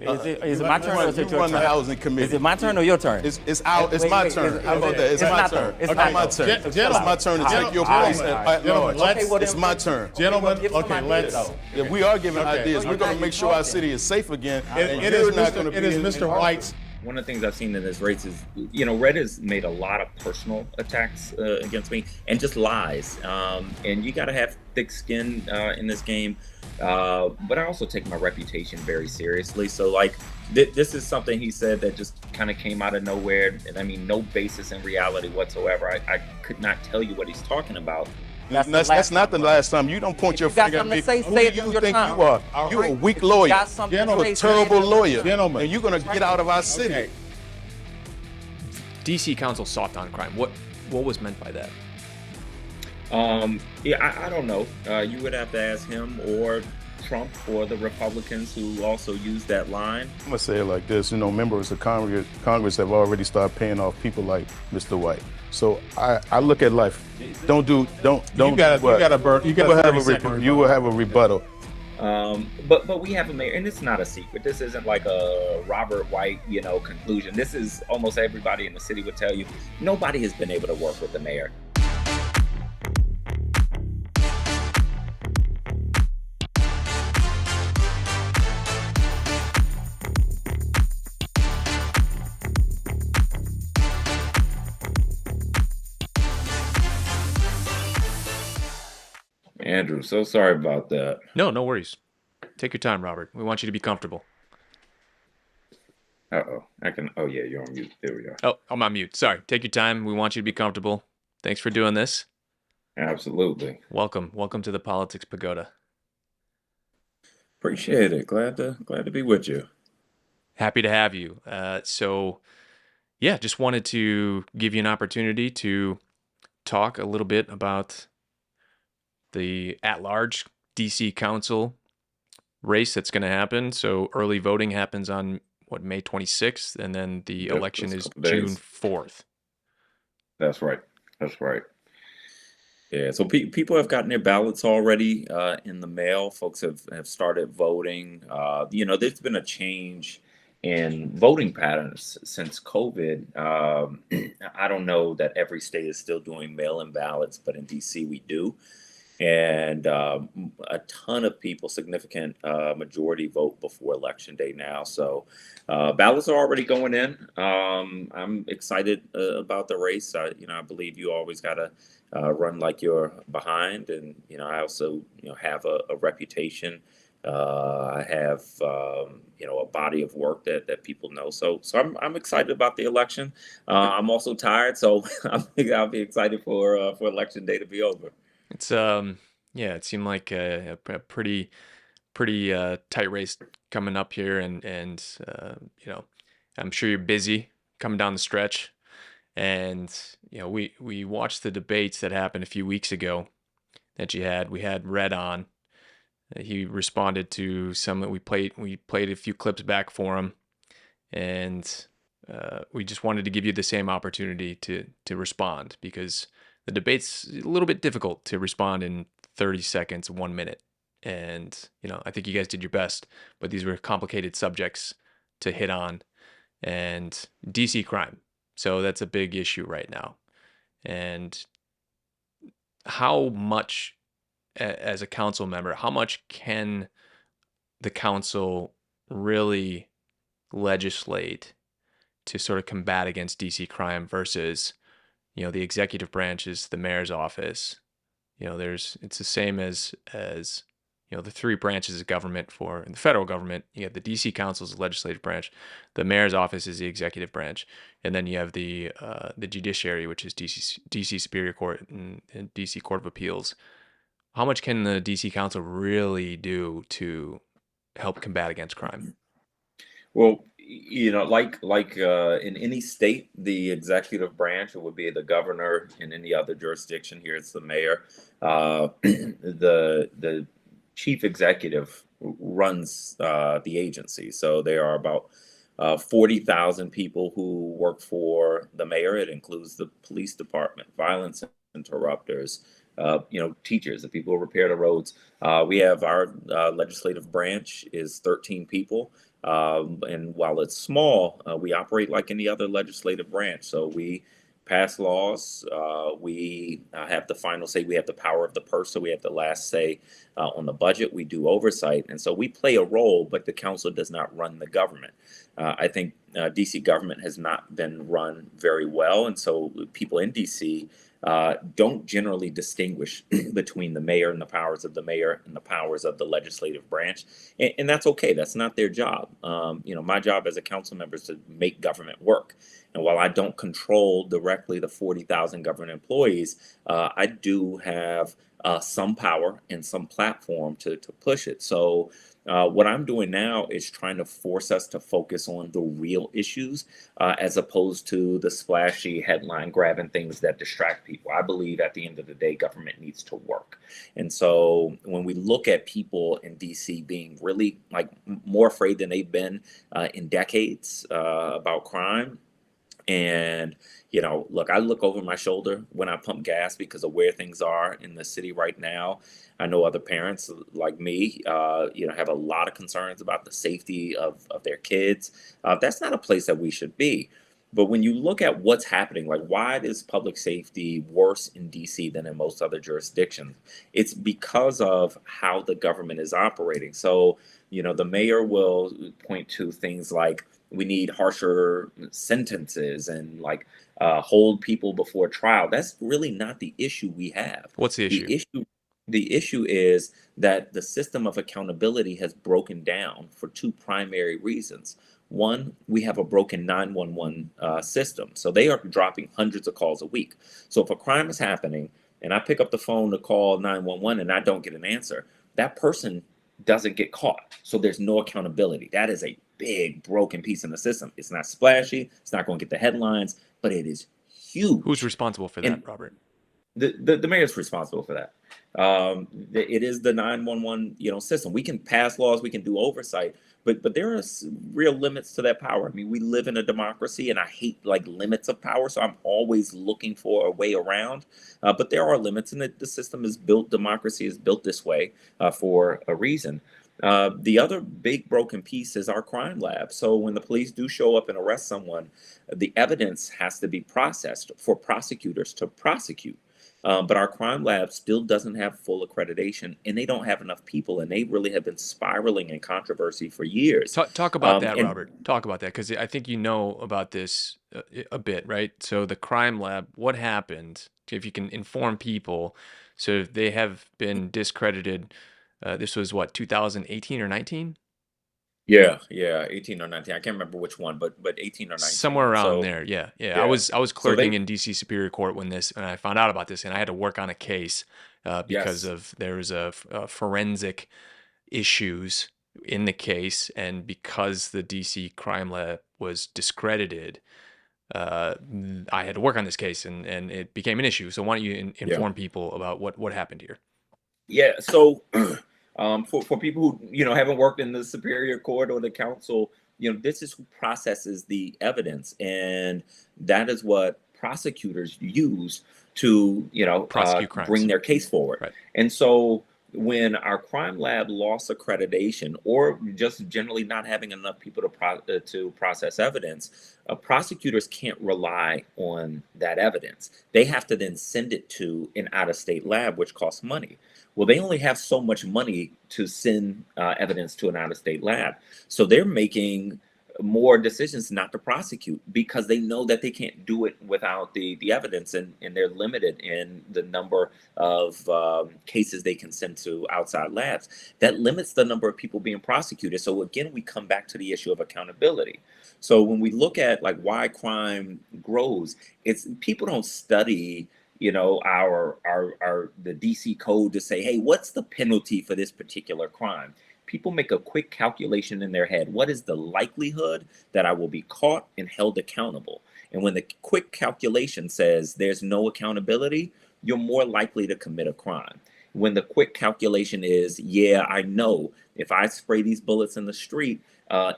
Is it my turn or is it You your run the turn? housing committee. Is it my turn or your turn? It's my turn. How about that? It's my turn. It's It's my turn. It's my turn to take your place at large. It's my turn. Gentlemen, okay, let's. Yeah, we are giving ideas. We're going to make sure our city is safe again. It is Mr. White's. One of the things I've seen in this race is, Red has made a lot of personal attacks against me and just lies. And you got to have thick skin in this game. But I also take my reputation very seriously. So, this is something he said that just kind of came out of nowhere. And I mean, no basis in reality whatsoever. I could not tell you what he's talking about. That's not the last time. You don't point your finger at me. Who do you think you are? You're a weak lawyer. You're a terrible lawyer. Gentlemen. And you're going to get out of our city. Okay. DC Council soft on crime. What was meant by that? I don't know. You would have to ask him or Trump or the Republicans who also use that line. I'm going to say it like this. Members of Congress have already started paying off people like Mr. White. So I look at life. You will have a rebuttal. But we have a mayor, and it's not a secret. This isn't like a Robert White, conclusion. This is almost everybody in the city would tell you. Nobody has been able to work with the mayor. Andrew, so sorry about that. No worries. Take your time, Robert. We want you to be comfortable. Oh, yeah, you're on mute. There we go. Oh, I'm on mute. Sorry. Take your time. We want you to be comfortable. Thanks for doing this. Absolutely. Welcome to the Politics Pagoda. Appreciate it. Glad to be with you. Happy to have you. Just wanted to give you an opportunity to talk a little bit about the at-large DC Council race that's going to happen. So early voting happens on May 26th, and then the election is June 4th. That's right. Yeah. So people have gotten their ballots already in the mail. Folks have started voting. There's been a change in voting patterns since COVID. I don't know that every state is still doing mail-in ballots, but in DC we do. And a ton of people, significant majority vote before Election Day now. So ballots are already going in. I'm excited about the race. I believe you always got to run like you're behind. And, I also, have a reputation. I have, a body of work that people know. So I'm excited about the election. I'm also tired. So I'll be excited for Election Day to be over. It's it seemed like a pretty tight race coming up here, and I'm sure you're busy coming down the stretch, and we watched the debates that happened a few weeks ago that you had. We had Red on. He responded to some that we played a few clips back for him, and we just wanted to give you the same opportunity to respond, because the debate's a little bit difficult to respond in 30 seconds, 1 minute. And, I think you guys did your best, but these were complicated subjects to hit on, and DC crime. So that's a big issue right now. And how much, as a council member, how much can the council really legislate to sort of combat against DC crime versus the executive branch is the mayor's office. It's the same as the three branches of government in the federal government. You have the DC Council as the legislative branch, the mayor's office is the executive branch, and then you have the judiciary, which is DC Superior Court and DC Court of Appeals. How much can the DC Council really do to help combat against crime? Well, in any state, the executive branch, it would be the governor. In any other jurisdiction, here it's the mayor. The chief executive runs the agency. So there are about 40,000 people who work for the mayor. It includes the police department, violence interrupters, teachers, the people who repair the roads. We have our legislative branch is 13 people. And while it's small, we operate like any other legislative branch. So we pass laws. We have the final say. We have the power of the purse. So we have the last say on the budget. We do oversight. And so we play a role, but the council does not run the government. I think DC government has not been run very well. And so people in DC don't generally distinguish between the mayor and the powers of the mayor and the powers of the legislative branch, and that's okay. That's not their job. My job as a council member is to make government work. And while I don't control directly the 40,000 government employees, I do have some power and some platform to push it. So what I'm doing now is trying to force us to focus on the real issues as opposed to the splashy headline grabbing things that distract people. I believe at the end of the day, government needs to work. And so when we look at people in DC being really more afraid than they've been in decades about crime, and, look, I look over my shoulder when I pump gas because of where things are in the city right now. I know other parents like me, have a lot of concerns about the safety of their kids. That's not a place that we should be. But when you look at what's happening, like why is public safety worse in DC than in most other jurisdictions? It's because of how the government is operating. So, the mayor will point to things like we need harsher sentences and hold people before trial. That's really not the issue we have. What's the issue? The issue is that the system of accountability has broken down for two primary reasons. One, we have a broken 911 system. So they are dropping hundreds of calls a week. So if a crime is happening and I pick up the phone to call 911 and I don't get an answer, that person doesn't get caught. So there's no accountability. That is a big broken piece in the system. It's not splashy. It's not going to get the headlines, but it is huge. Who's responsible for that, Robert? The mayor's responsible for that. It is the 911 system. We can pass laws, we can do oversight, but there are real limits to that power. I mean, we live in a democracy, and I hate limits of power, so I'm always looking for a way around. But there are limits, and the system is built. Democracy is built this way for a reason. The other big broken piece is our crime lab. So when the police do show up and arrest someone, the evidence has to be processed for prosecutors to prosecute. But our crime lab still doesn't have full accreditation, and they don't have enough people, and they really have been spiraling in controversy for years. Talk about that, Robert. Talk about that, because I think you know about this a bit, right? So the crime lab, what happened, if you can inform people, so they have been discredited. This was what, 2018 or 19? Yeah, 18 or 19. I can't remember which one, but 18 or 19. Somewhere around there. Yeah. Yeah. I was clerking they- in DC Superior Court when I found out about this, and I had to work on a case because Yes. there was a forensic issues in the case, and because the DC crime lab was discredited, I had to work on this case, and it became an issue. So why don't you inform people about what happened here? Yeah, so for people who haven't worked in the Superior Court or the council, this is who processes the evidence, and that is what prosecutors use to Prosecute crimes. bring their case forward. Right. And so when our crime lab lost accreditation, or just generally not having enough people to process evidence, prosecutors can't rely on that evidence. They have to then send it to an out-of-state lab, which costs money. Well, they only have so much money to send evidence to an out-of-state lab. So they're making more decisions not to prosecute because they know that they can't do it without the evidence, and they're limited in the number of cases they can send to outside labs. That limits the number of people being prosecuted. So again, we come back to the issue of accountability. So when we look at like why crime grows, it's people don't study our the DC code to say, hey, what's the penalty for this particular crime? People make a quick calculation in their head. What is the likelihood that I will be caught and held accountable? And when the quick calculation says there's no accountability, you're more likely to commit a crime. When the quick calculation is, yeah, I know if I spray these bullets in the street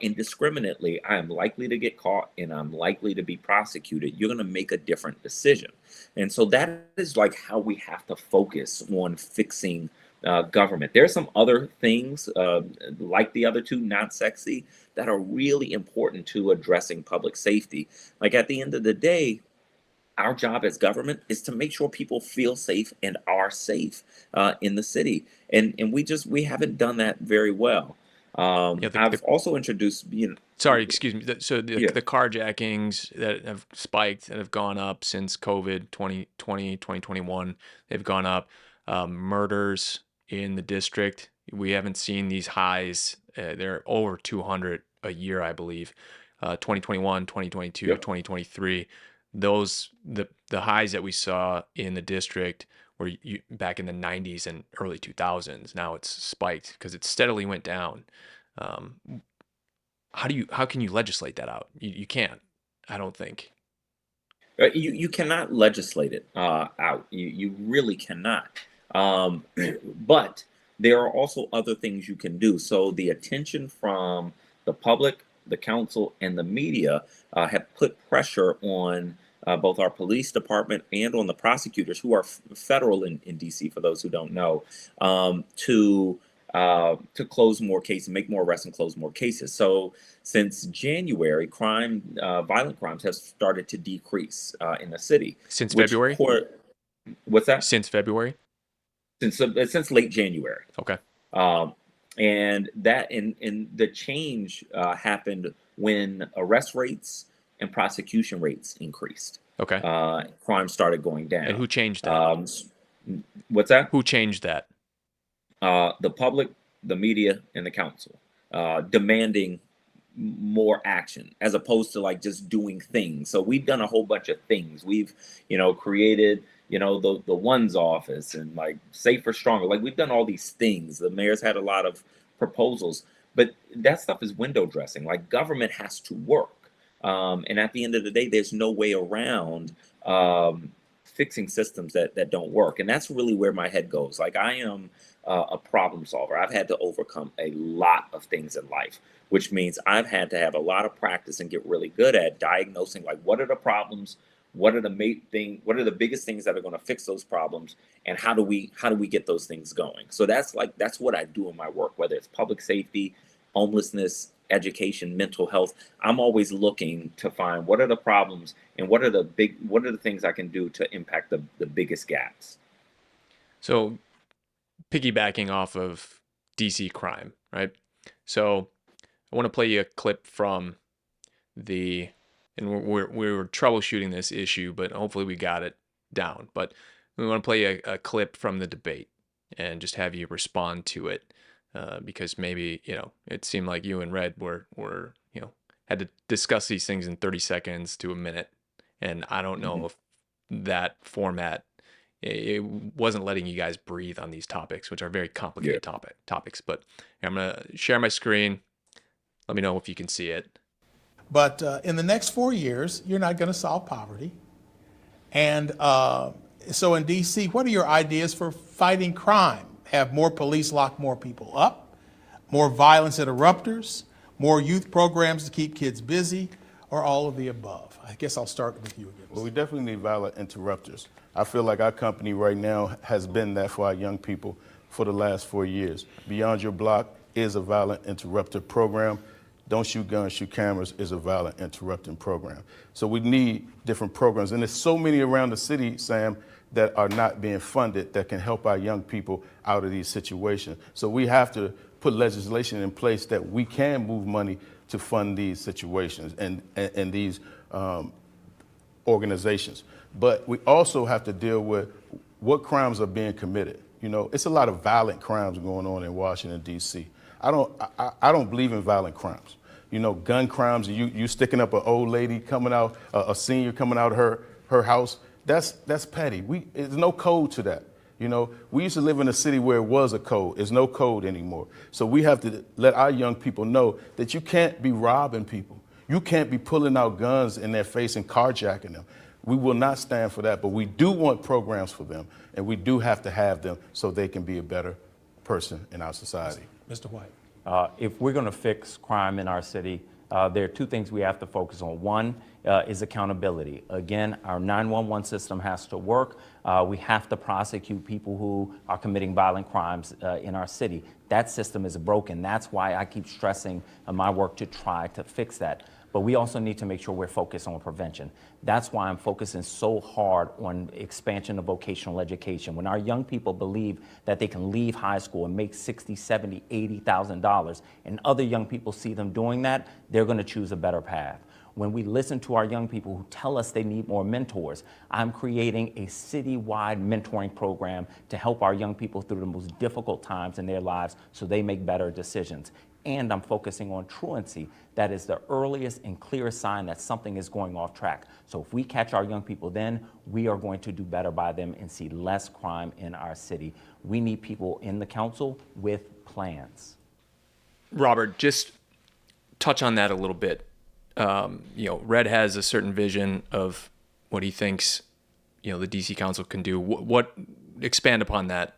indiscriminately, I am likely to get caught and I'm likely to be prosecuted, you're going to make a different decision. And so that is like how we have to focus on fixing government. There are some other things like the other two, not sexy, that are really important to addressing public safety. Like at the end of the day, our job as government is to make sure people feel safe and are safe in the city, and we haven't done that very well. Yeah, I've also introduced, sorry, excuse me. yeah, The carjackings that have spiked, that have gone up since COVID 2020, 2021, they've gone up. Murders in the district, we haven't seen these highs. They're over 200 a year, I believe. 2021, 2022, yep. 2023. The highs that we saw in the district were back in the 90s and early 2000s. Now it's spiked because it steadily went down. Um, how can you legislate that out? You can't, I don't think. You cannot legislate it out. You really cannot. Um, but there are also other things you can do. So the attention from the public, the council, and the media have put pressure on both our police department and on the prosecutors, who are federal in DC, for those who don't know, to close more cases, make more arrests, and close more cases. So since January, violent crimes have started to decrease in the city. Since February? What's that? Since February? Since late January. Okay. Um, and the change happened when arrest rates and prosecution rates increased. Okay. Crime started going down. And who changed that? What's that? Who changed that? The public, the media, and the council, demanding more action as opposed to like just doing things. So we've done a whole bunch of things. We've, created, the ones office and like safer, stronger. Like we've done all these things. The mayor's had a lot of proposals, but that stuff is window dressing. Like government has to work. And at the end of the day, there's no way around fixing systems that don't work. And that's really where my head goes. Like I am a problem solver. I've had to overcome a lot of things in life, which means I've had to have a lot of practice and get really good at diagnosing, like, what are the problems, what are the biggest things that are going to fix those problems, and how do we get those things going. So that's what I do in my work, whether it's public safety, homelessness, education, mental health. I'm always looking to find what are the problems and what are the things I can do to impact the biggest gaps. So piggybacking off of DC crime, right? So I want to play you a clip from and we were troubleshooting this issue, but hopefully we got it down. But we want to play a clip from the debate and just have you respond to it, because maybe, it seemed like you and Red were had to discuss these things in 30 seconds to a minute. And I don't know if that format, it wasn't letting you guys breathe on these topics, which are very complicated topics. But I'm going to share my screen. Let me know if you can see it. But in the next 4 years, you're not going to solve poverty. And so in DC, what are your ideas for fighting crime? Have more police lock more people up, more violence interrupters, more youth programs to keep kids busy, or all of the above? I guess I'll start with you again. Well, we definitely need violent interrupters. I feel like our company right now has been that for our young people for the last 4 years. Beyond Your Block is a violent interrupter program. Don't Shoot Guns, Shoot Cameras is a violent interrupting program. So we need different programs. And there's so many around the city, Sam, that are not being funded that can help our young people out of these situations. So we have to put legislation in place that we can move money to fund these situations and these organizations. But we also have to deal with what crimes are being committed. It's a lot of violent crimes going on in Washington, D.C. I don't believe in violent crimes. Gun crimes, you sticking up an old lady coming out, a senior coming out of her house, that's petty. There's no code to that. We used to live in a city where it was a code. There's no code anymore. So we have to let our young people know that you can't be robbing people. You can't be pulling out guns in their face and carjacking them. We will not stand for that, but we do want programs for them, and we do have to have them so they can be a better person in our society. Mr. White. If we're going to fix crime in our city, there are two things we have to focus on. One is accountability. Again, our 911 system has to work. We have to prosecute people who are committing violent crimes in our city. That system is broken. That's why I keep stressing my work to try to fix that. But we also need to make sure we're focused on prevention. That's why I'm focusing so hard on expansion of vocational education. When our young people believe that they can leave high school and make $60,000, $70,000, $80,000, and other young people see them doing that, they're going to choose a better path. When we listen to our young people who tell us they need more mentors, I'm creating a citywide mentoring program to help our young people through the most difficult times in their lives so they make better decisions. And I'm focusing on truancy. That is the earliest and clearest sign that something is going off track. So if we catch our young people then, we are going to do better by them and see less crime in our city. We need people in the council with plans. Robert, just touch on that a little bit. Red has a certain vision of what he thinks, the DC Council can do. What expand upon that,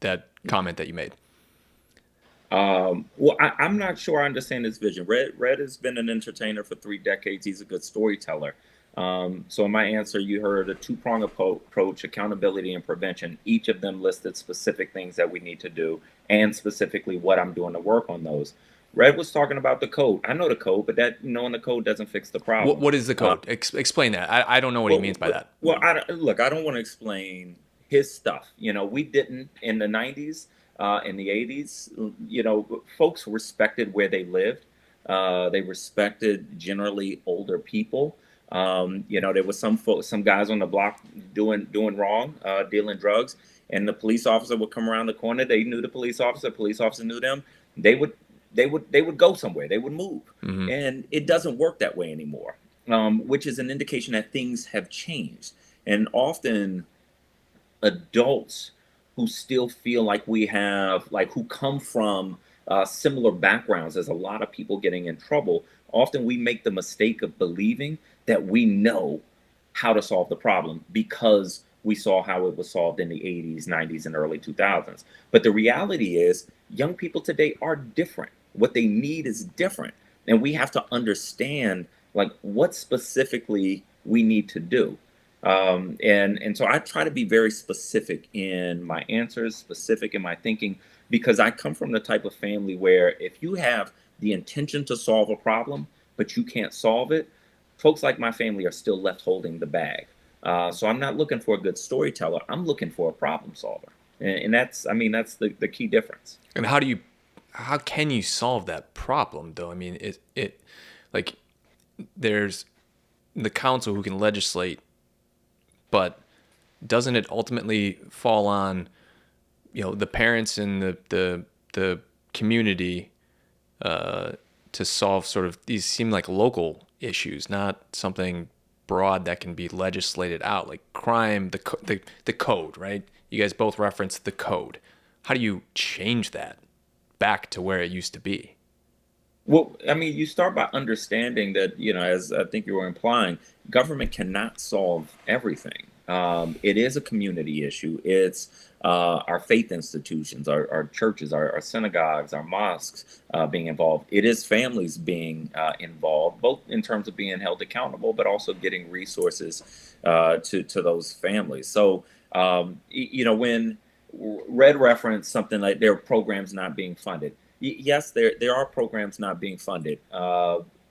that comment that you made? Well, I'm not sure I understand his vision. Red has been an entertainer for 3 decades. He's a good storyteller. So in my answer, you heard a 2-prong approach, accountability and prevention. Each of them listed specific things that we need to do and specifically what I'm doing to work on those. Red was talking about the code. I know the code, but that knowing the code doesn't fix the problem. What is the code? Explain that. I don't know what he means by that. Well, I don't want to explain his stuff. We didn't in the 90s. In the 80s, folks respected where they lived. They respected generally older people. There was some guys on the block doing wrong, dealing drugs, and the police officer would come around the corner. They knew the police officer knew them. They would go somewhere. They would move, and it doesn't work that way anymore, which is an indication that things have changed. And often, adults who still feel like we have, who come from similar backgrounds as a lot of people getting in trouble, often we make the mistake of believing that we know how to solve the problem because we saw how it was solved in the 80s, 90s, and early 2000s. But the reality is young people today are different. What they need is different. And we have to understand what specifically we need to do. And so I try to be very specific in my answers, specific in my thinking, because I come from the type of family where if you have the intention to solve a problem, but you can't solve it, folks like my family are still left holding the bag. So I'm not looking for a good storyteller. I'm looking for a problem solver. And that's the key difference. And how can you solve that problem though? I mean, there's the council who can legislate, but doesn't it ultimately fall on, the parents and the community to solve sort of these seem like local issues, not something broad that can be legislated out, like crime, the code, right? You guys both referenced the code. How do you change that back to where it used to be? Well, you start by understanding that, as I think you were implying, government cannot solve everything. It is a community issue. It's our faith institutions, our churches, our synagogues, our mosques being involved. It is families being involved, both in terms of being held accountable, but also getting resources to those families. So, when Red referenced something like there are programs not being funded. Yes, there are programs not being funded.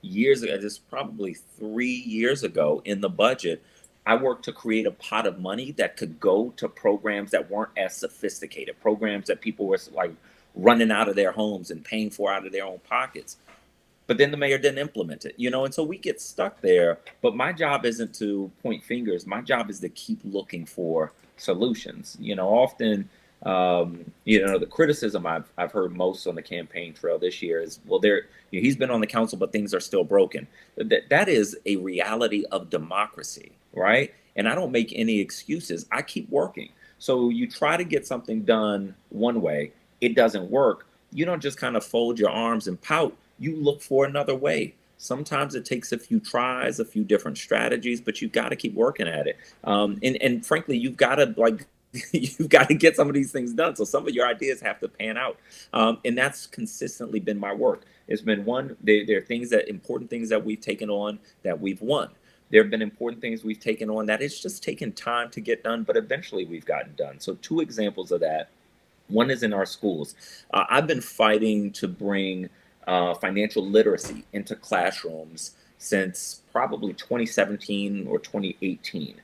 Years ago, just probably 3 years ago in the budget, I worked to create a pot of money that could go to programs that weren't as sophisticated, programs that people were running out of their homes and paying for out of their own pockets. But then the mayor didn't implement it, and so we get stuck there. But my job isn't to point fingers. My job is to keep looking for solutions. Often, the criticism I've heard most on the campaign trail this year is, well, he's been on the council, but things are still broken. That is a reality of democracy, right? And I don't make any excuses. I keep working. So you try to get something done one way, it doesn't work. You don't just kind of fold your arms and pout. You look for another way. Sometimes it takes a few tries, a few different strategies, but you've got to keep working at it. And frankly, you've got to you've got to get some of these things done. So some of your ideas have to pan out. And that's consistently been my work. It's been there are important things that we've taken on that we've won. There have been important things we've taken on that it's just taken time to get done, but eventually we've gotten done. So two examples of that. One is in our schools. I've been fighting to bring financial literacy into classrooms since probably 2017 or 2018,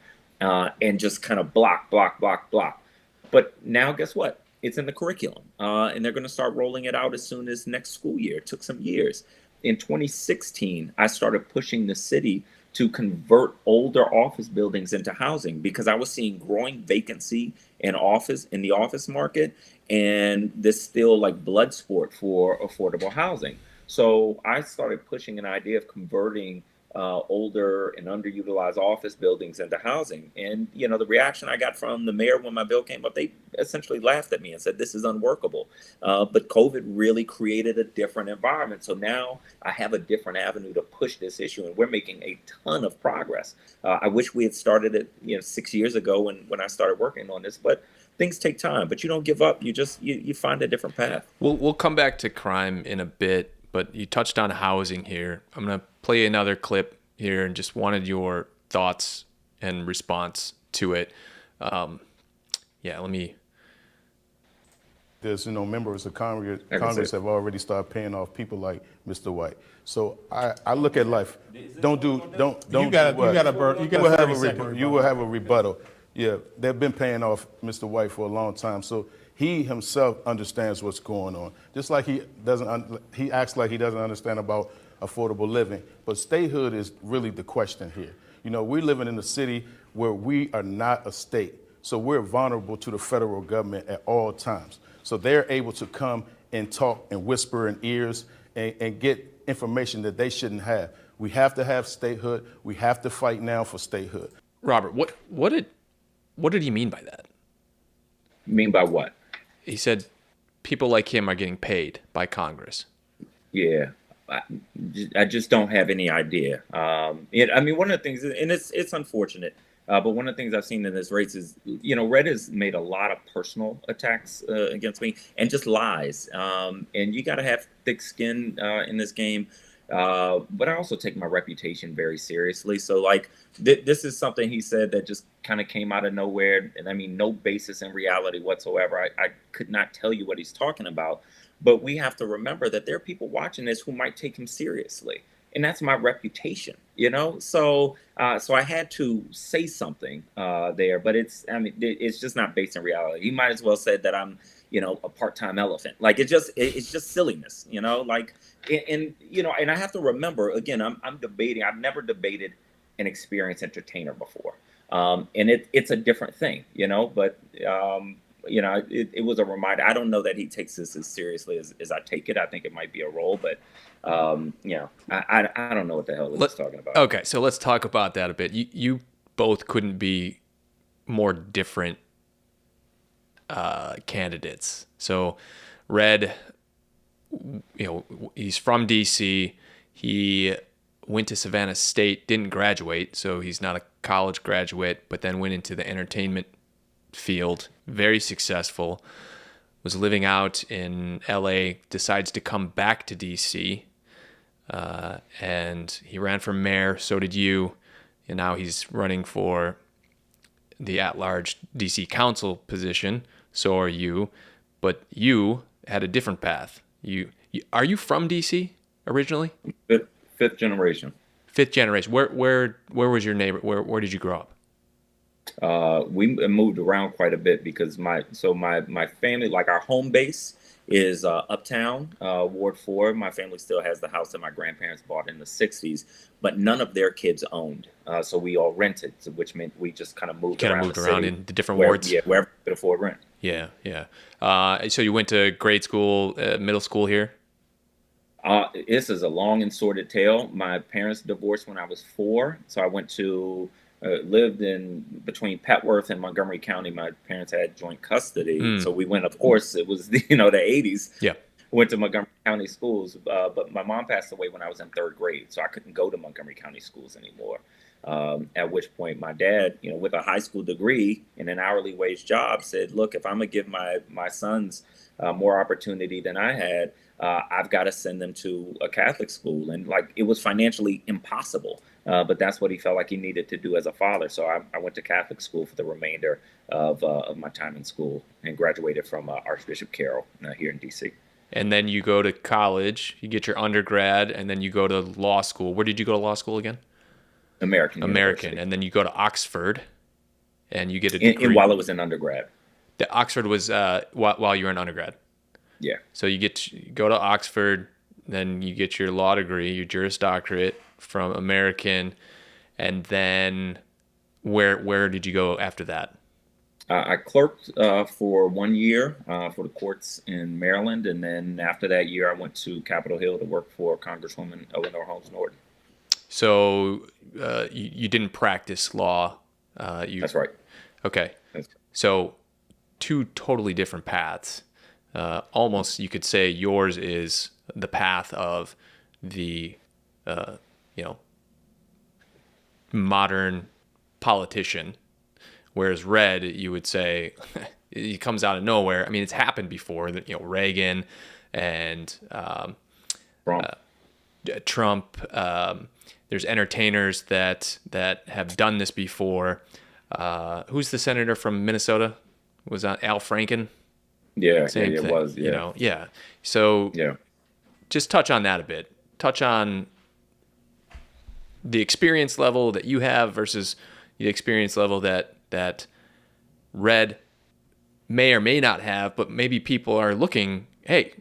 and just kind of block. But now, guess what? It's in the curriculum, and they're going to start rolling it out as soon as next school year. It took some years. In 2016, I started pushing the city to convert older office buildings into housing because I was seeing growing vacancy in the office market, and this still like blood sport for affordable housing. So I started pushing an idea of converting older and underutilized office buildings into housing. And the reaction I got from the mayor when my bill came up, they essentially laughed at me and said, "This is unworkable." But COVID really created a different environment. So now I have a different avenue to push this issue, and we're making a ton of progress. I wish we had started it, 6 years ago when I started working on this, but things take time. But you don't give up. You find a different path. We'll come back to crime in a bit, but you touched on housing here. I'm going to play another clip here and just wanted your thoughts and response to it. Let me. There's members of Congress have already started paying off people like Mr. White. So I look at life. Don't. You got You will have a rebuttal. Yeah, they've been paying off Mr. White for a long time. So he himself understands what's going on. Just like he acts like he doesn't understand about affordable living. But statehood is really the question here. We're living in a city where we are not a state. So we're vulnerable to the federal government at all times. So they're able to come and talk and whisper in ears and get information that they shouldn't have. We have to have statehood. We have to fight now for statehood. Robert, what did he mean by that? Mean by what? He said people like him are getting paid by Congress. Yeah, I just don't have any idea. One of the things, and it's unfortunate, but one of the things I've seen in this race is, Red has made a lot of personal attacks against me and just lies. And you got to have thick skin in this game. But I also take my reputation very seriously. So this is something he said that just kind of came out of nowhere. And no basis in reality whatsoever. I could not tell you what he's talking about. But we have to remember that there are people watching this who might take him seriously. And that's my reputation, So I had to say something there, but it's just not based in reality. He might as well said that I'm, a part-time elephant. It's just silliness, and I have to remember again, I'm debating. I've never debated an experienced entertainer before, and it's a different thing, But it was a reminder. I don't know that he takes this as seriously as I take it. I think it might be a role, but I don't know what the hell he's talking about. Okay, so let's talk about that a bit. You both couldn't be more different candidates. So Red, he's from D.C. He went to Savannah State, didn't graduate, so he's not a college graduate, but then went into the entertainment field, very successful, was living out in LA, decides to come back to DC, and he ran for mayor, so did you, and now he's running for the at-large DC council position, so are you, but you had a different path. Are you from DC originally? Fifth generation. Fifth generation. Where was your neighbor? Where did you grow up? We moved around quite a bit because my family, like our home base is uptown, Ward 4. My family still has the house that my grandparents bought in the 60s, but none of their kids owned. So we all rented, which meant we just kind of moved around in the different wards. Yeah, wherever we could afford rent. Yeah. So you went to grade school, middle school here? This is a long and sordid tale. My parents divorced when I was 4, so I went to lived in between Petworth and Montgomery County. My parents had joint custody, so we went. Of course, it was the 80s. Yeah, went to Montgomery County schools, but my mom passed away when I was in 3rd grade, so I couldn't go to Montgomery County schools anymore. At which point my dad, with a high school degree and an hourly wage job, said, look, if I'm gonna give my sons more opportunity than I had, I've got to send them to a Catholic school. And like, it was financially impossible, but that's what he felt like he needed to do as a father. So I went to Catholic school for the remainder of my time in school, and graduated from Archbishop Carroll here in DC. And then you go to college, you get your undergrad, and then you go to law school. Where did you go to law school again? American University. And then you go to Oxford, and you get a And degree. while I was in undergrad. The Oxford was while you were in undergrad. Yeah. So you go to Oxford, then you get your law degree, your Juris Doctorate from American, and then where did you go after that? I clerked for 1 year for the courts in Maryland, and then after that year, I went to Capitol Hill to work for Congresswoman Eleanor Holmes Norton. So you didn't practice law. That's right. Okay. So two totally different paths. Almost you could say yours is the path of the modern politician, whereas Red, you would say, he comes out of nowhere. I mean, it's happened before that, Reagan and Trump. There's entertainers that have done this before. Who's the senator from Minnesota? Was that Al Franken? Yeah, Same it thing, was. Yeah. Yeah. So Yeah. just touch on that a bit. Touch on the experience level that you have versus the experience level that Red may or may not have, but maybe people are looking, hey,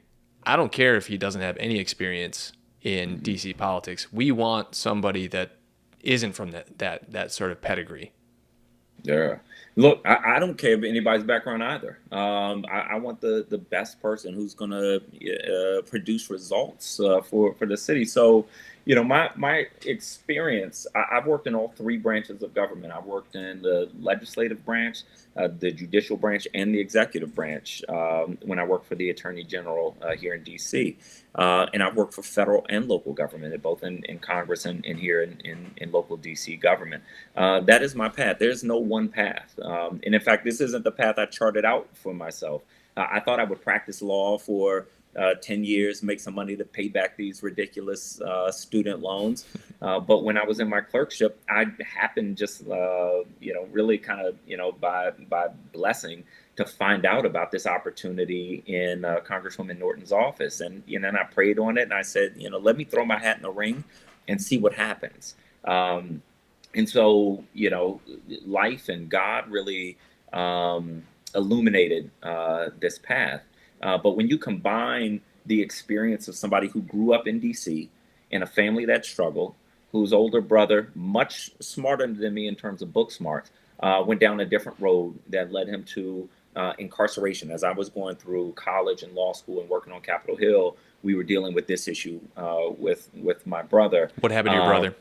I don't care if he doesn't have any experience in DC politics. We want somebody that isn't from that sort of pedigree. Yeah. Look, I don't care about anybody's background either. I want the best person who's going to produce results for the city. So, my experience, I've worked in all three branches of government. I've worked in the legislative branch, the judicial branch, and the executive branch when I worked for the Attorney General here in D.C. And I've worked for federal and local government, both in Congress and here in local D.C. government. That is my path. There's no one path. And in fact, this isn't the path I charted out for myself. I thought I would practice law for 10 years, make some money to pay back these ridiculous student loans. But when I was in my clerkship, I happened just, really kind of, by blessing, to find out about this opportunity in Congresswoman Norton's office. And, and I prayed on it, and I said, let me throw my hat in the ring and see what happens. And so, life and God really illuminated this path. But when you combine the experience of somebody who grew up in D.C. in a family that struggled, whose older brother, much smarter than me in terms of book smarts, went down a different road that led him to incarceration. As I was going through college and law school and working on Capitol Hill, we were dealing with this issue with my brother. What happened to your brother?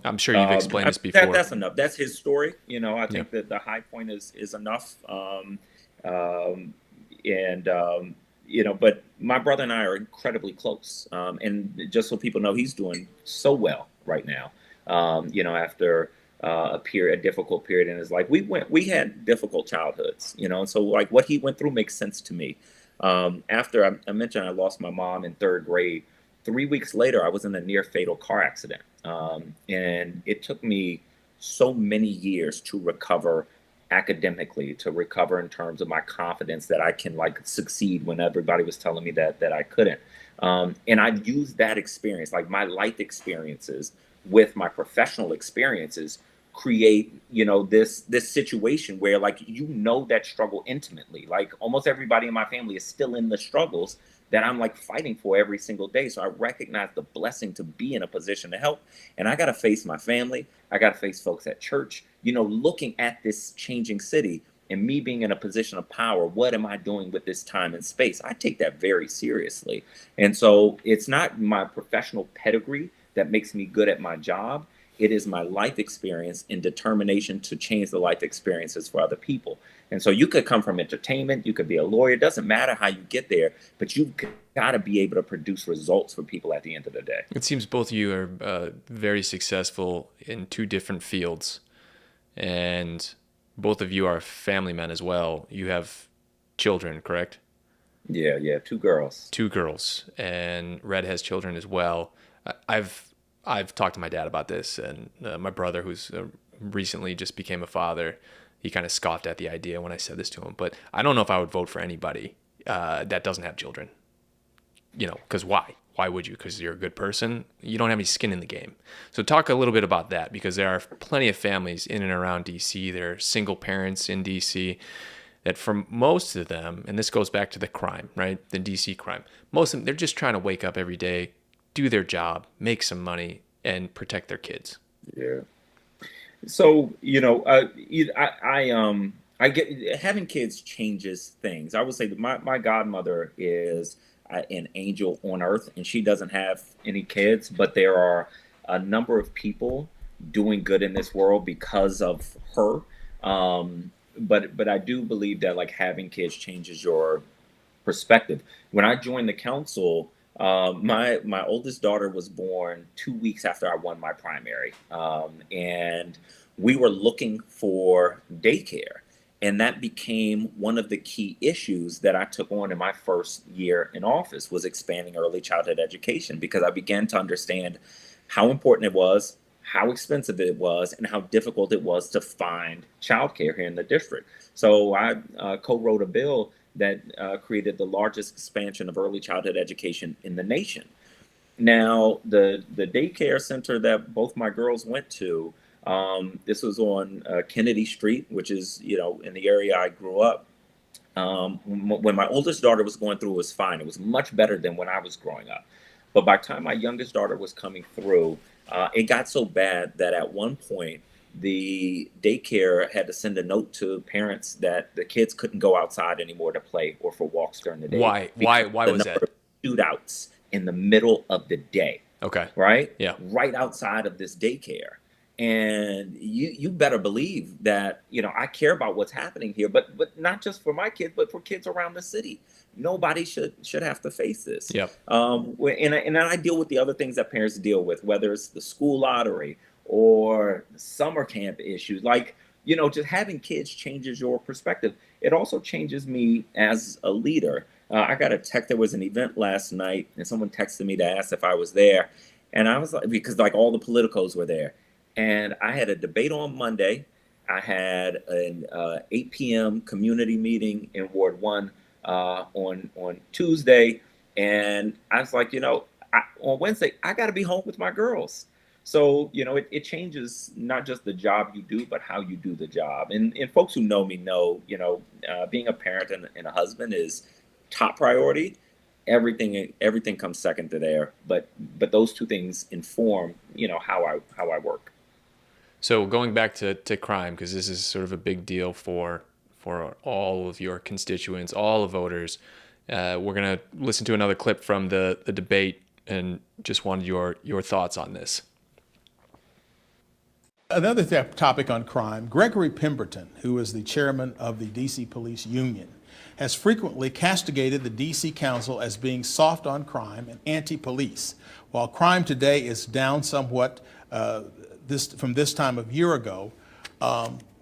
I'm sure you've explained this before. That's enough. That's his story. I think that the high point is enough. But my brother and I are incredibly close. And just so people know, he's doing so well right now. After a difficult period in his life, we had difficult childhoods, and so like what he went through makes sense to me. After I mentioned I lost my mom in third grade, 3 weeks later, I was in a near fatal car accident. And it took me so many years to recover academically, to recover in terms of my confidence that I can succeed when everybody was telling me that I couldn't. And I've used that experience, like my life experiences with my professional experiences, create, this situation where that struggle intimately. Like almost everybody in my family is still in the struggles that I'm fighting for every single day. So I recognize the blessing to be in a position to help. And I got to face my family. I got to face folks at church, looking at this changing city and me being in a position of power. What am I doing with this time and space? I take that very seriously. And so it's not my professional pedigree that makes me good at my job. It is my life experience and determination to change the life experiences for other people. And so you could come from entertainment, you could be a lawyer, it doesn't matter how you get there, but you've got to be able to produce results for people at the end of the day. It seems both of you are very successful in two different fields, and both of you are family men as well. You have children, correct? Yeah, yeah, two girls. Two girls, and Red has children as well. I've talked to my dad about this, and my brother, who's recently just became a father, he kind of scoffed at the idea when I said this to him. But I don't know if I would vote for anybody that doesn't have children. You know, because why? Why would you? Because you're a good person. You don't have any skin in the game. So talk a little bit about that, because there are plenty of families in and around DC. There are single parents in DC that, for most of them, and this goes back to the crime, right? The DC crime. Most of them, they're just trying to wake up every day, do their job, make some money, and protect their kids. Yeah. So, I get having kids changes things. I would say that my godmother is an angel on earth, and she doesn't have any kids, but there are a number of people doing good in this world because of her. But I do believe that, like, having kids changes your perspective. When I joined the council, my oldest daughter was born 2 weeks after I won my primary, and we were looking for daycare, and that became one of the key issues that I took on in my first year in office, was expanding early childhood education, because I began to understand how important it was, how expensive it was, and how difficult it was to find childcare here in the district. So I co-wrote a bill that created the largest expansion of early childhood education in the nation. Now, the daycare center that both my girls went to, this was on Kennedy Street, which is, in the area I grew up. When my oldest daughter was going through, it was fine. It was much better than when I was growing up. But by the time my youngest daughter was coming through, it got so bad that at one point, the daycare had to send a note to parents that the kids couldn't go outside anymore to play or for walks during the day. Why was that? Shootouts in the middle of the day. Okay. Right? Yeah. Right outside of this daycare. And you better believe that, I care about what's happening here, but not just for my kids, but for kids around the city. Nobody should have to face this. Yep. And I deal with the other things that parents deal with, whether it's the school lottery or summer camp issues. Like, just having kids changes your perspective. It also changes me as a leader. I got a text. There was an event last night, and someone texted me to ask if I was there. And I was like, because like all the politicos were there. And I had a debate on Monday. I had an 8 p.m. community meeting in Ward 1 on Tuesday. And I was like, on Wednesday, I got to be home with my girls. So, it changes not just the job you do, but how you do the job. And folks who know me know, being a parent and a husband is top priority. Everything comes second to there. But those two things inform, how I work. So going back to crime, because this is sort of a big deal for all of your constituents, all the voters, we're going to listen to another clip from the debate, and just wanted your thoughts on this. Another topic on crime, Gregory Pemberton, who is the chairman of the DC Police Union, has frequently castigated the DC Council as being soft on crime and anti-police. While crime today is down somewhat from this time of year ago,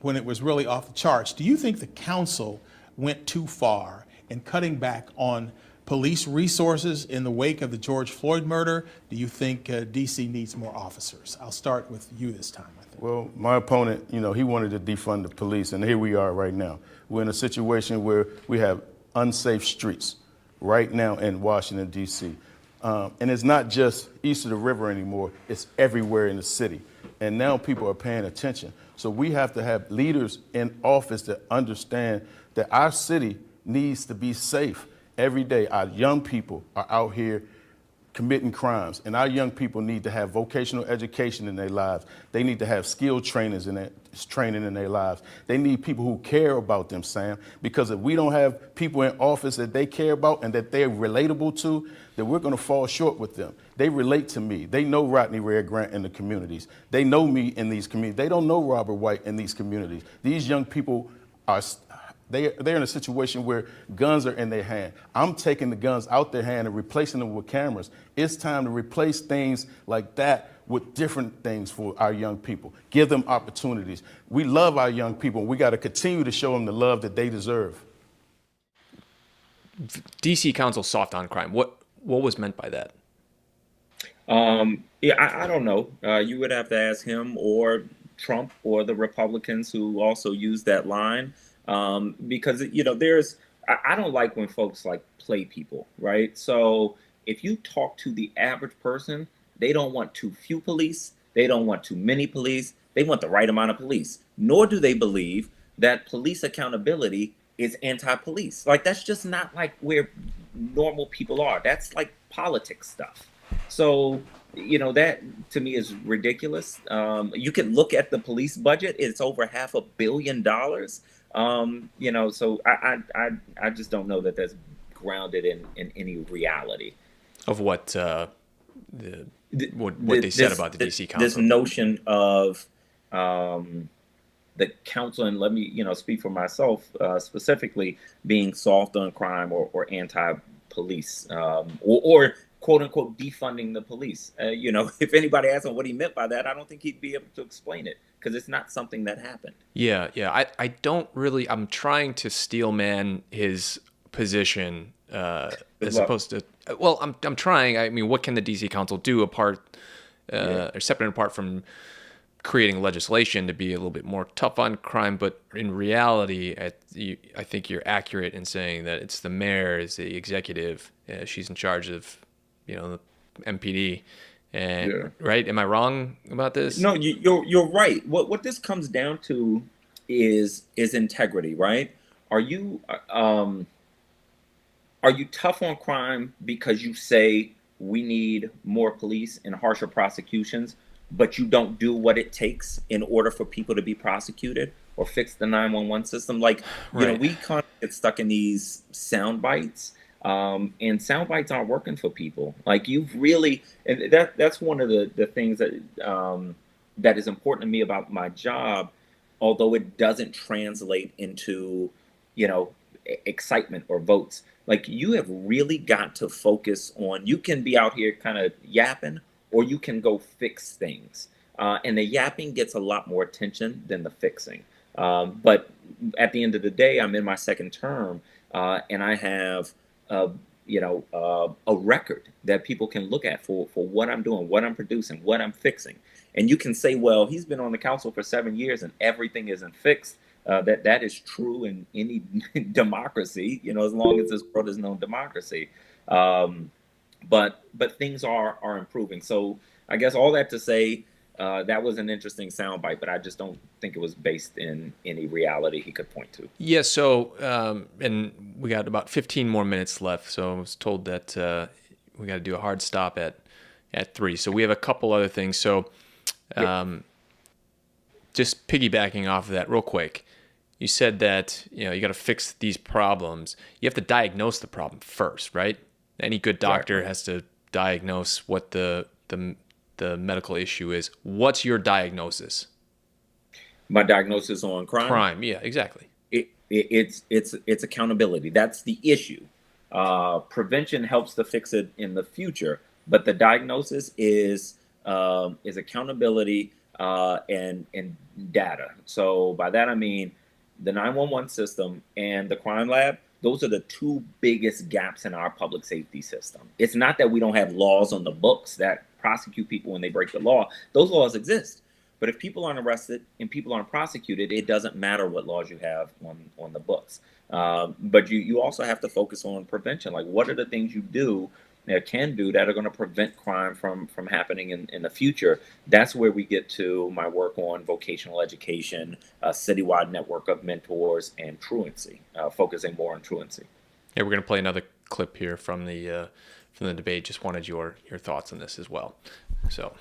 when it was really off the charts, do you think the council went too far in cutting back on police resources in the wake of the George Floyd murder? Do you think DC needs more officers? I'll start with you this time, I think. Well, my opponent, he wanted to defund the police, and here we are right now. We're in a situation where we have unsafe streets right now in Washington, D.C. And it's not just east of the river anymore, it's everywhere in the city. And now people are paying attention. So we have to have leaders in office that understand that our city needs to be safe every day. Our young people are out here committing crimes, and our young people need to have vocational education in their lives. They need to have skill training in their lives. They need people who care about them, Sam, because if we don't have people in office that they care about and that they're relatable to, then we're going to fall short with them. They relate to me. They know Rodney Red Grant in the communities. They know me in these communities. They don't know Robert White in these communities. These young people They're in a situation where guns are in their hand. I'm taking the guns out their hand and replacing them with cameras. It's time to replace things like that with different things for our young people. Give them opportunities. We love our young people, and we got to continue to show them the love that they deserve. DC Council soft on crime. What was meant by that? Yeah, I don't know. You would have to ask him or Trump or the Republicans who also use that line, because I don't like when folks like play people, right? So if you talk to the average person, they don't want too few police, they don't want too many police, they want the right amount of police. Nor do they believe that police accountability is anti-police. Like that's just not like where normal people are. That's like politics stuff. So, that to me is ridiculous. You can look at the police budget; it's over $500 million. So I just don't know that that's grounded in any reality. Of what they said about the DC Council. This notion of the council, and let me speak for myself specifically, being soft on crime or anti-police, or quote unquote defunding the police. If anybody asked him what he meant by that, I don't think he'd be able to explain it because it's not something that happened. Yeah. I don't really. I'm trying to steelman his position as opposed to. Well, I'm trying. I mean, what can the DC Council do apart or separate and apart from creating legislation to be a little bit more tough on crime? But in reality, I think you're accurate in saying that it's the mayor, is the executive. She's in charge of the MPD, and right? Am I wrong about this? No, you're right. What this comes down to is integrity, right? Are you tough on crime because you say we need more police and harsher prosecutions, but you don't do what it takes in order for people to be prosecuted or fix the 911 system? Like, Right. we kind of get stuck in these sound bites. And sound bites aren't working for people. Like and that's one of the things that is important to me about my job, although it doesn't translate into, excitement or votes. Like you have really got to focus on, you can be out here kind of yapping, or you can go fix things. And the yapping gets a lot more attention than the fixing. But at the end of the day, I'm in my second term, and I have a record that people can look at for what I'm doing, what I'm producing, what I'm fixing. And you can say, well, he's been on the council for 7 years and everything isn't fixed. That is true in any democracy, as long as this world is known democracy. But things are improving. So I guess all that to say, that was an interesting soundbite, but I just don't think it was based in any reality he could point to. Yeah. So, and we got about 15 more minutes left. So I was told that we got to do a hard stop at 3. So we have a couple other things. So, just piggybacking off of that real quick, you said that you got to fix these problems. You have to diagnose the problem first, right? Any good doctor has to diagnose what the medical issue is. What's your diagnosis? My diagnosis on crime? Yeah, exactly. It's accountability. That's the issue. Prevention helps to fix it in the future, but the diagnosis is accountability and data. So by that I mean the 911 system and the crime lab. Those are the two biggest gaps in our public safety system. It's not that we don't have laws on the books that prosecute people when they break the law. Those laws exist. But if people aren't arrested and people aren't prosecuted, it doesn't matter what laws you have on the books. But you also have to focus on prevention. Like, what are the things you can do that are going to prevent crime from happening in the future? That's where we get to my work on vocational education, a citywide network of mentors, and truancy, focusing more on truancy. Yeah, we're going to play another clip here from the debate. Just wanted your thoughts on this as well. So.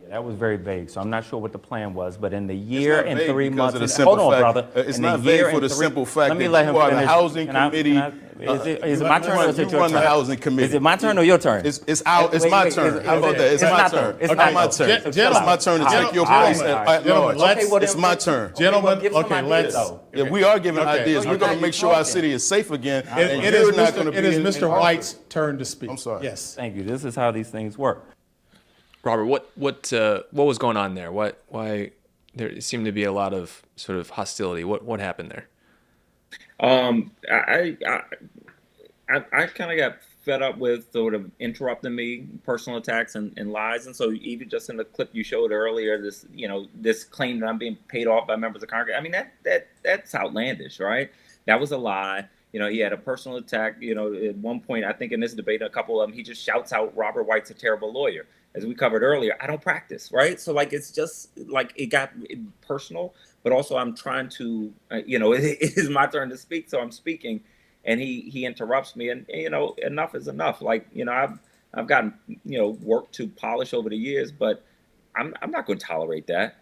That was very vague, so I'm not sure what the plan was, but in the year not and vague 3 because months, of the and- simple hold on, fact- brother. it's In the not vague year for and the simple fact let me that let you him are the finish. housing Can I- committee, is it you my turn or is it your run the turn? housing committee. Is it my turn or your turn? It's Wait, my wait, turn. How about that? It's my not, turn. though. It's It's not, my though. turn. So It's chill my out. turn to All take right, your all place right, all at right. Gentlemen, large. let's- well, It's then- my turn. Gentlemen, give some okay, ideas, let's. though. Yeah, we are giving Okay. ideas. We're going to make sure our city is safe again. And It you're is not going to be It is in Mr. office. White's turn to speak. I'm sorry. Yes. Thank you. This is how these things work. Robert, what was going on there? Why there seemed to be a lot of sort of hostility? What happened there? I kind of got fed up with sort of interrupting me, personal attacks and lies. And so even just in the clip you showed earlier, this claim that I'm being paid off by members of Congress. I mean, that's outlandish, right? That was a lie. He had a personal attack. At one point, I think in this debate, a couple of them, he just shouts out Robert White's a terrible lawyer. As we covered earlier, I don't practice, right? So it's just like it got personal, but also I'm trying to, it is my turn to speak, so I'm speaking, and he interrupts me, and enough is enough. I've gotten work to polish over the years, but I'm not going to tolerate that,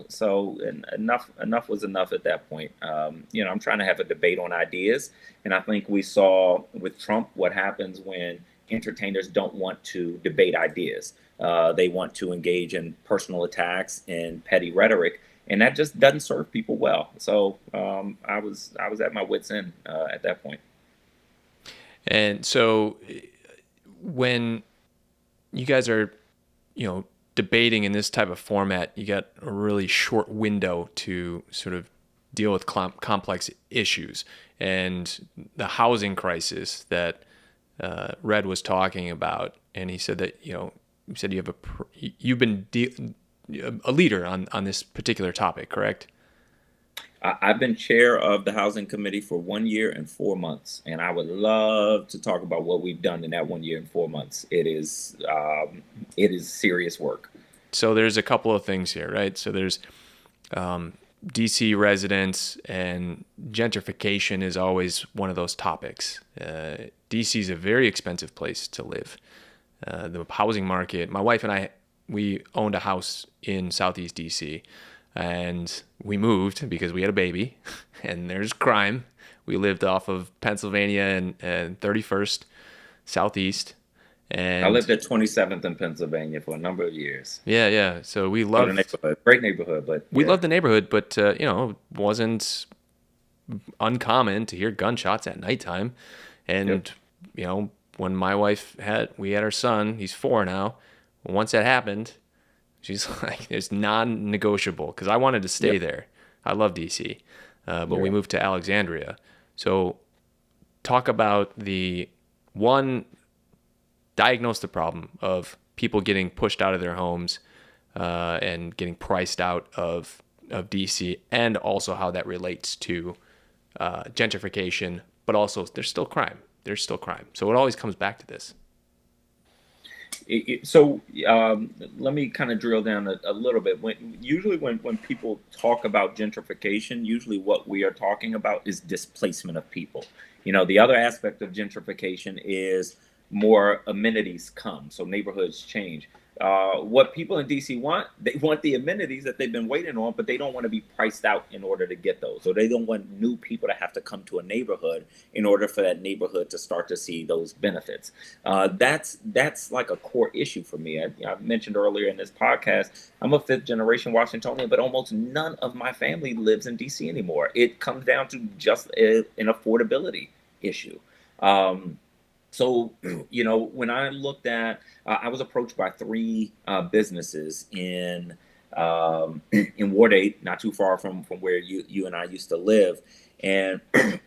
So enough was enough at that point. I'm trying to have a debate on ideas, and I think we saw with Trump what happens when entertainers don't want to debate ideas. They want to engage in personal attacks and petty rhetoric, and that just doesn't serve people well. So I was at my wit's end at that point. And so when you guys are, debating in this type of format, you got a really short window to sort of deal with complex issues. And the housing crisis that Red was talking about, and he said that, you said you've been a leader on this particular topic, correct? I've been chair of the housing committee for 1 year and 4 months, and I would love to talk about what we've done in that 1 year and 4 months. It is serious work. So there's a couple of things here, right? So there's DC residents, and gentrification is always one of those topics. DC is a very expensive place to live. The housing market, my wife and I, we owned a house in Southeast DC, and we moved because we had a baby, and there's crime. We lived off of Pennsylvania and 31st Southeast. And I lived at 27th in Pennsylvania for a number of years. Yeah. So we What a loved neighborhood, great neighborhood, but we loved the neighborhood, but it wasn't uncommon to hear gunshots at nighttime. And when my wife we had our son, he's 4 now. Once that happened, she's like, it's non-negotiable, because I wanted to stay there. I love DC, but we moved to Alexandria. So talk about diagnose the problem of people getting pushed out of their homes and getting priced out of DC, and also how that relates to gentrification, but also there's still crime. So it always comes back to this. Let me kind of drill down a little bit. When people talk about gentrification, usually what we are talking about is displacement of people. The other aspect of gentrification is more amenities come, so neighborhoods change. What people in DC want, they want the amenities that they've been waiting on, but they don't want to be priced out in order to get those. So they don't want new people to have to come to a neighborhood in order for that neighborhood to start to see those benefits. That's like a core issue for me. I mentioned earlier in this podcast, I'm a 5th generation Washingtonian, but almost none of my family lives in DC anymore. It comes down to just an affordability issue. So, when I looked at, I was approached by 3 businesses in Ward 8, not too far from where you and I used to live. And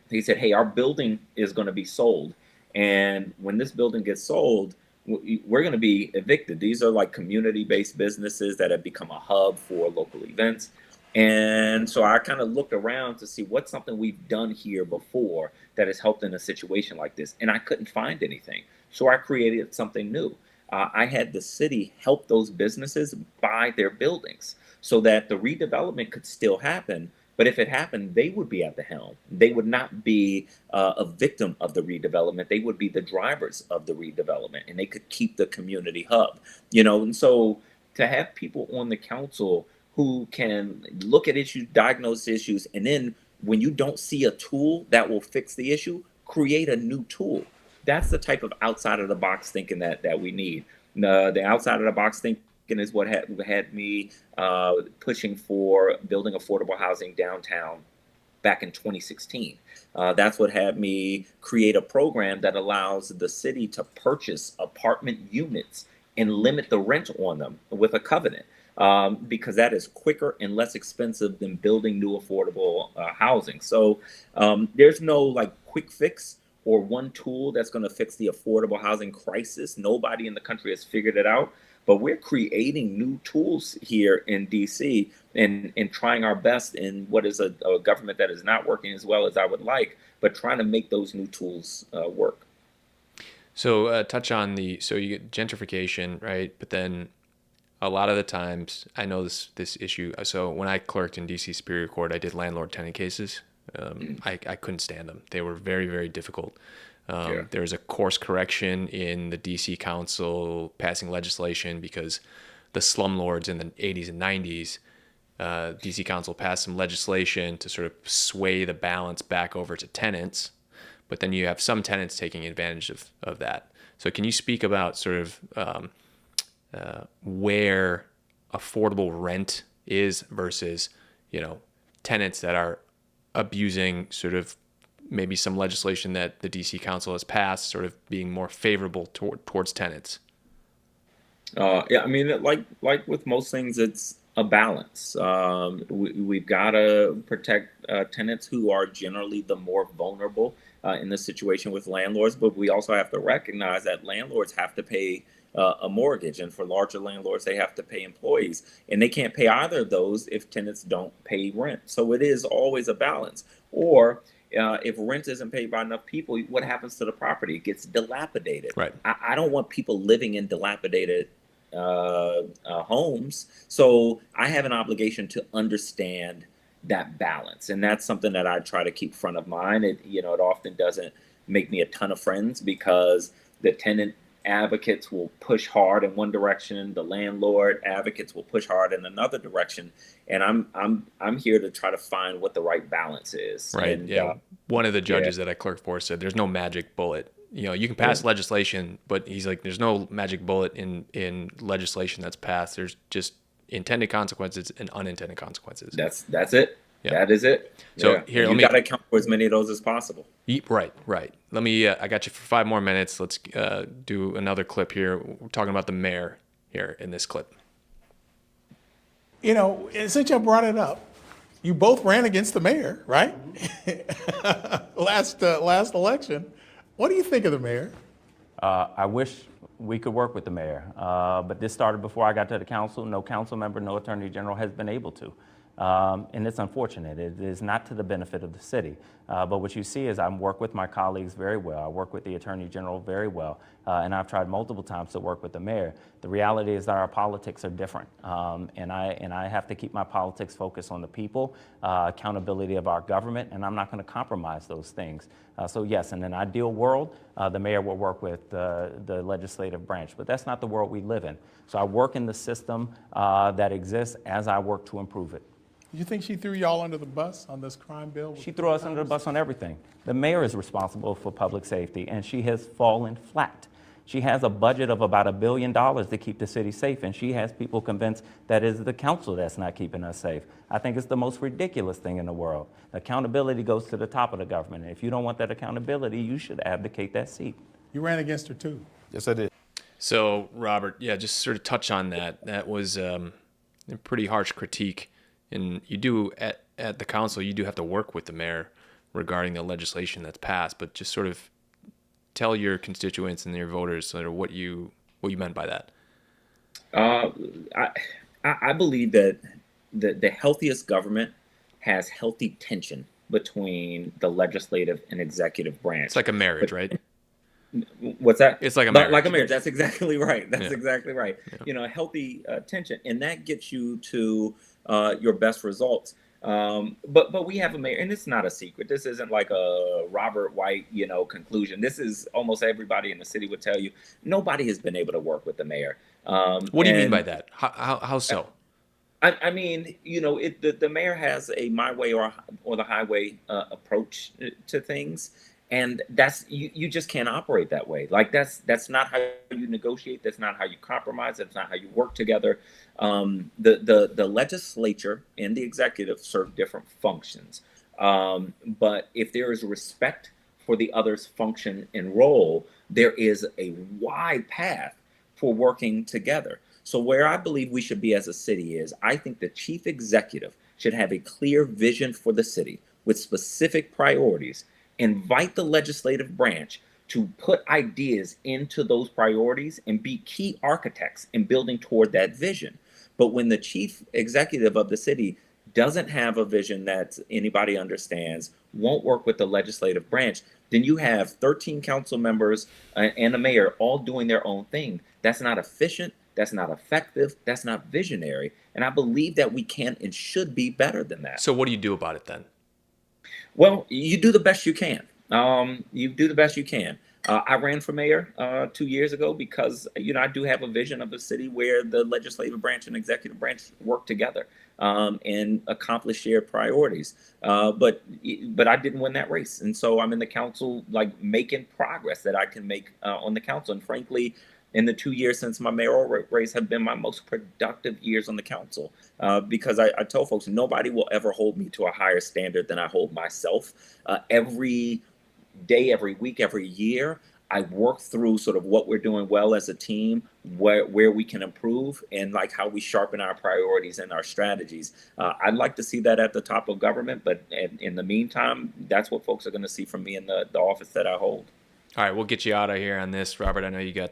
he said, hey, our building is going to be sold. And when this building gets sold, we're going to be evicted. These are like community-based businesses that have become a hub for local events. And so I kind of looked around to see what's something we've done here before that has helped in a situation like this. And I couldn't find anything. So I created something new. I had the city help those businesses buy their buildings so that the redevelopment could still happen. But if it happened, they would be at the helm. They would not be a victim of the redevelopment. They would be the drivers of the redevelopment, and they could keep the community hub. And so to have people on the council who can look at issues, diagnose issues, and then when you don't see a tool that will fix the issue, create a new tool. That's the type of outside of the box thinking that we need. The outside of the box thinking is what had me pushing for building affordable housing downtown back in 2016. That's what had me create a program that allows the city to purchase apartment units and limit the rent on them with a covenant, because that is quicker and less expensive than building new affordable housing. So there's no like quick fix or one tool that's going to fix the affordable housing crisis. Nobody in the country has figured it out, but we're creating new tools here in DC and trying our best in what is a government that is not working as well as I would like, but trying to make those new tools work. So touch on so you get gentrification, right? But then a lot of the times, I know this issue. So when I clerked in DC Superior Court, I did landlord-tenant cases. I couldn't stand them. They were very, very difficult. There was a course correction in the DC Council passing legislation because the slumlords in the 80s and 90s, DC Council passed some legislation to sort of sway the balance back over to tenants. But then you have some tenants taking advantage of that. So can you speak about sort of where affordable rent is versus, tenants that are abusing sort of maybe some legislation that the DC Council has passed, sort of being more favorable towards tenants? Yeah, I mean, like with most things, it's a balance. We've got to protect tenants who are generally the more vulnerable in this situation with landlords, but we also have to recognize that landlords have to pay a mortgage, and for larger landlords, they have to pay employees, and they can't pay either of those if tenants don't pay rent. So it is always a balance. Or if rent isn't paid by enough people, what happens to the property? It gets dilapidated. Right. I don't want people living in dilapidated homes. So I have an obligation to understand that balance, and that's something that I try to keep front of mind. It often doesn't make me a ton of friends because the tenant advocates will push hard in one direction, the landlord advocates will push hard in another direction, and I'm here to try to find what the right balance is. Right. And, yeah. One of the judges that I clerked for said there's no magic bullet. You can pass legislation, but he's like, there's no magic bullet in legislation that's passed. There's just intended consequences and unintended consequences. That's it. Yeah. That is it. So here, you got to account for as many of those as possible. Right. Let me, I got you for 5 more minutes. Let's do another clip here. We're talking about the mayor here in this clip. And since you brought it up, you both ran against the mayor, right? last election. What do you think of the mayor? I wish we could work with the mayor, but this started before I got to the council. No council member, no attorney general has been able to. And it's unfortunate. It is not to the benefit of the city. But what you see is I work with my colleagues very well. I work with the attorney general very well. And I've tried multiple times to work with the mayor. The reality is that our politics are different. And I have to keep my politics focused on the people, accountability of our government, and I'm not going to compromise those things. So yes, in an ideal world, the mayor will work with the legislative branch, but that's not the world we live in. So I work in the system that exists as I work to improve it. You think she threw y'all under the bus on this crime bill? She threw us under the bus on everything. The mayor is responsible for public safety, and she has fallen flat. She has a budget of about $1 billion to keep the city safe, and she has people convinced that it is the council that's not keeping us safe. I think it's the most ridiculous thing in the world. Accountability goes to the top of the government, and if you don't want that accountability, you should abdicate that seat. You ran against her too. Yes, I did. So, Robert, just sort of touch on that. That was a pretty harsh critique. And you do, at the council, you do have to work with the mayor regarding the legislation that's passed, but just sort of tell your constituents and your voters sort of what you meant by that. I believe that the healthiest government has healthy tension between the legislative and executive branch. It's like a marriage, right? What's that? It's like a marriage. Like a marriage. That's exactly right. That's Yeah. exactly right. Yeah. Healthy tension, and that gets you to your best results. But we have a mayor, and it's not a secret. This isn't like a Robert White, conclusion. This is almost everybody in the city would tell you. Nobody has been able to work with the mayor. What do you mean by And that? How so? I mean, the mayor has a my way or the highway approach to things, and that's you just can't operate that way. Like that's not how you negotiate. That's not how you compromise. That's not how you work together. The legislature and the executive serve different functions, but if there is respect for the other's function and role, there is a wide path for working together. So, where I believe we should be as a city is I think the chief executive should have a clear vision for the city with specific priorities, invite the legislative branch to put ideas into those priorities and be key architects in building toward that vision. But when the chief executive of the city doesn't have a vision that anybody understands, won't work with the legislative branch, then you have 13 council members and a mayor all doing their own thing. That's not efficient. That's not effective. That's not visionary. And I believe that we can and should be better than that. So what do you do about it then? Well, you do the best you can. You do the best you can. I ran for mayor 2 years ago because I do have a vision of a city where the legislative branch and executive branch work together and accomplish shared priorities. But I didn't win that race, and so I'm in the council, like making progress that I can make on the council. And frankly, in the 2 years since my mayoral race have been my most productive years on the council because I tell folks nobody will ever hold me to a higher standard than I hold myself. Every day, every week, every year, I work through sort of what we're doing well as a team, where we can improve, and like how we sharpen our priorities and our strategies. I'd like to see that at the top of government, but in the meantime, that's what folks are going to see from me in the office that I hold. All right, we'll get you out of here on this, Robert. I know you're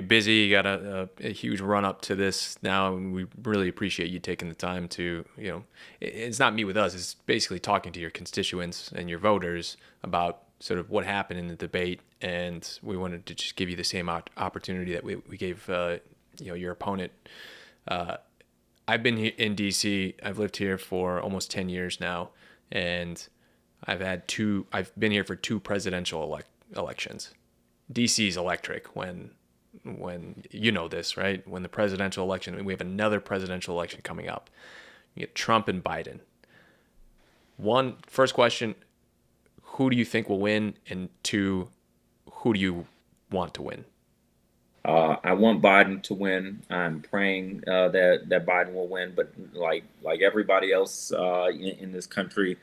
busy. You got a huge run up to this now, and we really appreciate you taking the time to, it's not meet with us. It's basically talking to your constituents and your voters about sort of what happened in the debate, and we wanted to just give you the same opportunity that we gave, your opponent. I've been here in D.C. I've lived here for almost 10 years now, and I've been here for two presidential elections. DC is electric when this, right? When the presidential election, we have another presidential election coming up. You get Trump and Biden. First question, who do you think will win? And two, who do you want to win? I want Biden to win. I'm praying that Biden will win, but like everybody else in this country,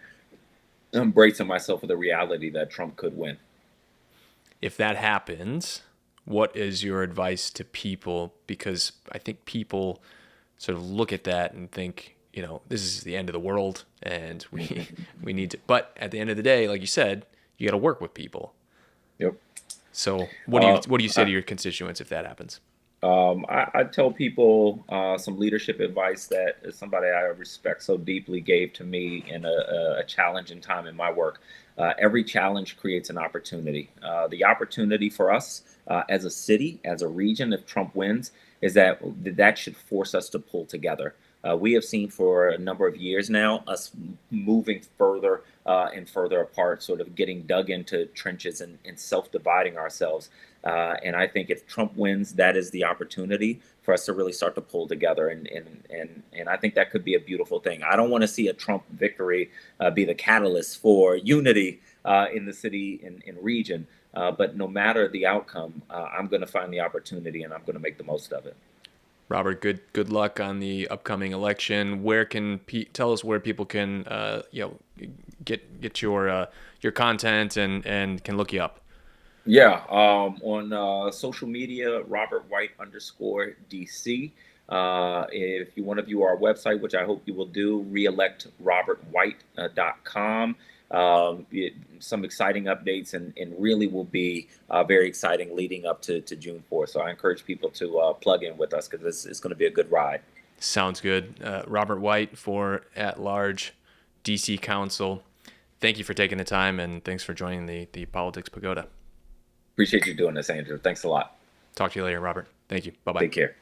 I'm bracing myself for the reality that Trump could win. If that happens, what is your advice to people? Because I think people sort of look at that and think, this is the end of the world and we need to. But at the end of the day, like you said, you got to work with people. Yep. So what do you say to your constituents if that happens? I tell people some leadership advice that somebody I respect so deeply gave to me in a challenging time in my work. Every challenge creates an opportunity. The opportunity for us as a city, as a region, if Trump wins, is that should force us to pull together. We have seen for a number of years now us moving further and further apart, sort of getting dug into trenches and self-dividing ourselves. And I think if Trump wins, that is the opportunity for us to really start to pull together. And I think that could be a beautiful thing. I don't want to see a Trump victory be the catalyst for unity in the city and region. But no matter the outcome, I'm going to find the opportunity and I'm going to make the most of it. Robert, good luck on the upcoming election. Where can tell us where people can get your content and can look you up? Yeah, on social media, Robert White _ DC. If you want to view our website, which I hope you will do, reelectrobertwhite.com. Some exciting updates and really will be very exciting leading up to June 4th. So I encourage people to plug in with us because it's going to be a good ride. Sounds good. Robert White for at-large DC Council. Thank you for taking the time and thanks for joining the Politics Pagoda. Appreciate you doing this, Andrew. Thanks a lot. Talk to you later, Robert. Thank you. Bye-bye. Take care.